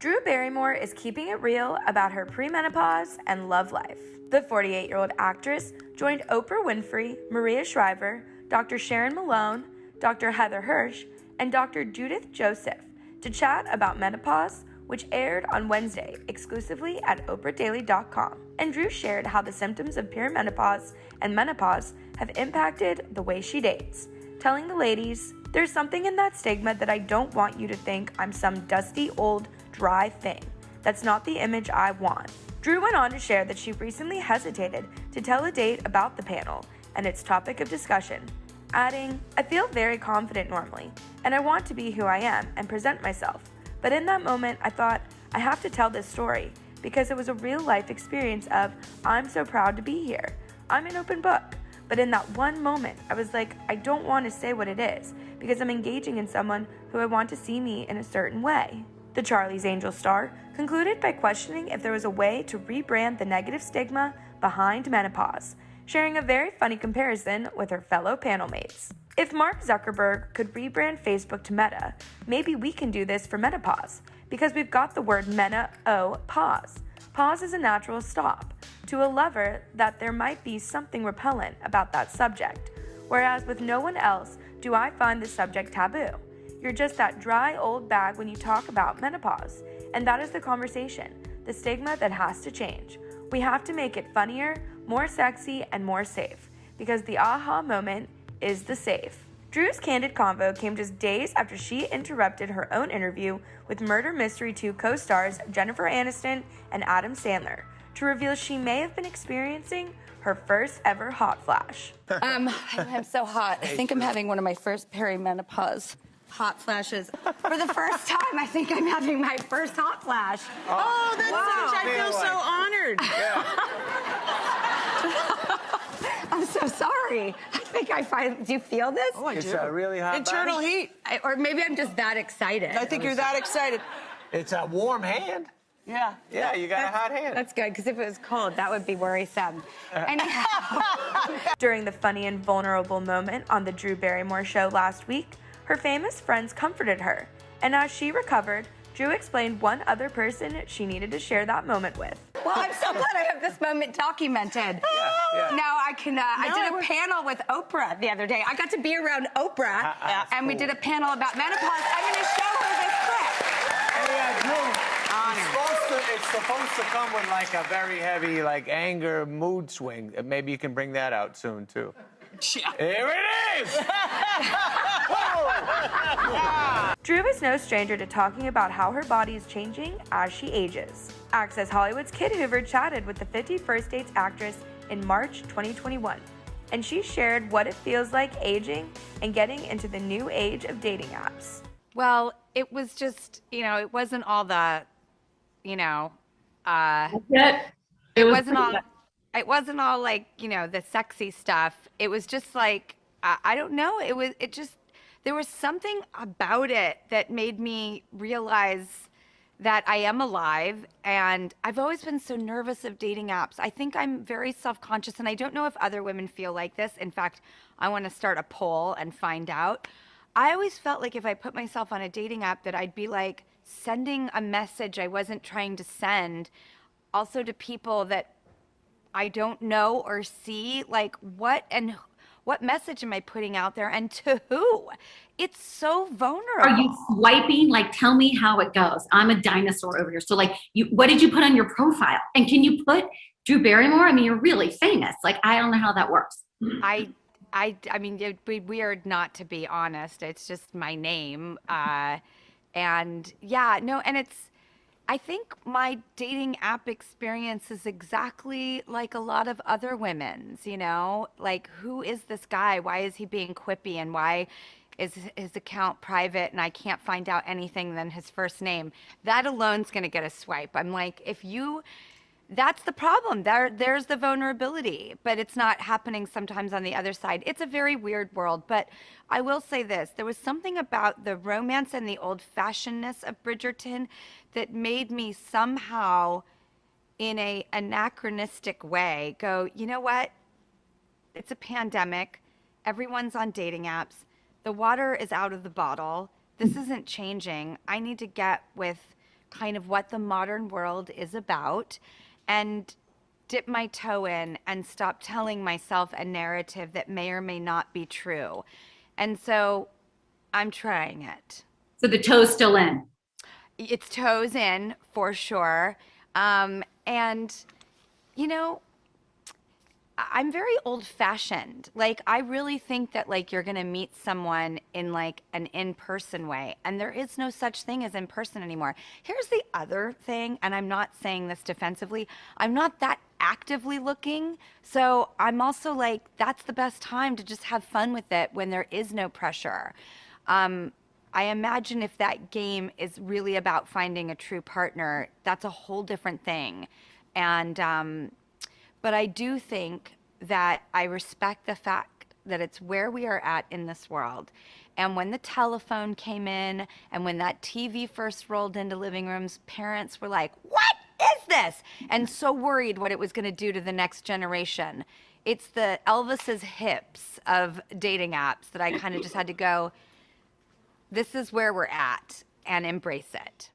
Drew Barrymore is keeping it real about her premenopause and love life. The 48-year-old actress joined Oprah Winfrey, Maria Shriver, Dr. Sharon Malone, Dr. Heather Hirsch, and Dr. Judith Joseph to chat about menopause, which aired on Wednesday exclusively at oprahdaily.com. And Drew shared how the symptoms of perimenopause and menopause have impacted the way she dates, telling the ladies, "There's something in that stigma that I don't want you to think I'm some dusty, old, dry thing. That's not the image I want." Drew went on to share that she recently hesitated to tell a date about the panel and its topic of discussion, adding, "I feel very confident normally, and I want to be who I am and present myself. But in that moment, I thought, I have to tell this story because it was a real-life experience of, I'm so proud to be here. I'm an open book. But in that one moment, I was like, I don't want to say what it is because I'm engaging in someone who I want to see me in a certain way." The Charlie's Angels star concluded by questioning if there was a way to rebrand the negative stigma behind menopause, sharing a very funny comparison with her fellow panel mates. "If Mark Zuckerberg could rebrand Facebook to Meta, maybe we can do this for menopause, because we've got the word mena-o-pause. Pause is a natural stop. To a lover, that there might be something repellent about that subject, whereas with no one else do I find the subject taboo. You're just that dry old bag when you talk about menopause, and that is the conversation, the stigma that has to change. We have to make it funnier, more sexy, and more safe, because the aha moment is the safe." Drew's candid convo came just days after she interrupted her own interview with Murder Mystery 2 co-stars Jennifer Aniston and Adam Sandler to reveal she may have been experiencing her first ever hot flash. I'm so hot. I think I'm having one of my first perimenopause hot flashes. For the first time, I think I'm having my first hot flash. Oh, that's wow. I feel so honored. I'm so sorry. I think I find. Do you feel this? Oh, I do. It's a really hot internal body. heat. Or maybe I'm just that excited. I think you're that excited. It's a warm hand. Yeah. Yeah, you got a hot hand. That's good, because if it was cold, that would be worrisome. Anyhow. During the funny and vulnerable moment on the Drew Barrymore show last week, her famous friends comforted her, and as she recovered, Drew explained one other person she needed to share that moment with. Well, I'm so glad I have this moment documented. Yeah. Now I can, I did a panel with Oprah the other day. I got to be around Oprah, and we did a panel about menopause. I'm going to show her this clip. Oh, yeah, Drew. It's supposed to come with like a very heavy, like anger mood swing. Maybe you can bring that out soon too. Yeah. Here it is! Drew is no stranger to talking about how her body is changing as she ages. Access Hollywood's Kid Hoover chatted with the 50 First Dates actress in March 2021, and she shared what it feels like aging and getting into the new age of dating apps. Well, it was just, it wasn't all the, it wasn't all like, the sexy stuff. It was just like, I don't know. There was something about it that made me realize that I am alive, and I've always been so nervous of dating apps. I think I'm very self-conscious, and I don't know if other women feel like this. In fact, I want to start a poll and find out. I always felt like if I put myself on a dating app that I'd be like sending a message I wasn't trying to send, also to people that I don't know or see. Like, what message am I putting out there, and to who? It's so vulnerable. Are you swiping? Like, tell me how it goes. I'm a dinosaur over here. So like, what did you put on your profile? And can you put Drew Barrymore? I mean, you're really famous. Like, I don't know how that works. I mean, it'd be weird not to be honest. It's just my name. And yeah, no, and I think my dating app experience is exactly like a lot of other women's, like, who is this guy? Why is he being quippy? And why is his account private and I can't find out anything than his first name? That alone's going to get a swipe. I'm like, that's the problem. There's the vulnerability, but it's not happening sometimes on the other side. It's a very weird world, but I will say this. There was something about the romance and the old-fashionedness of Bridgerton that made me somehow, in a anachronistic way, go, you know what? It's a pandemic. Everyone's on dating apps. The water is out of the bottle. This isn't changing. I need to get with kind of what the modern world is about and dip my toe in and stop telling myself a narrative that may or may not be true. And so I'm trying it. So the toe's still in. It's toes in for sure. And, you know, I'm very old fashioned. Like, I really think that like you're going to meet someone in like an in-person way, and there is no such thing as in person anymore. Here's the other thing, and I'm not saying this defensively. I'm not that actively looking. So I'm also like, that's the best time to just have fun with it when there is no pressure. I imagine if that game is really about finding a true partner, that's a whole different thing. And, but I do think that I respect the fact that it's where we are at in this world. And when the telephone came in and when that TV first rolled into living rooms, parents were like, what is this? And so worried what it was going to do to the next generation. It's the Elvis's hips of dating apps that I kind of just had to go, this is where we're at, and embrace it.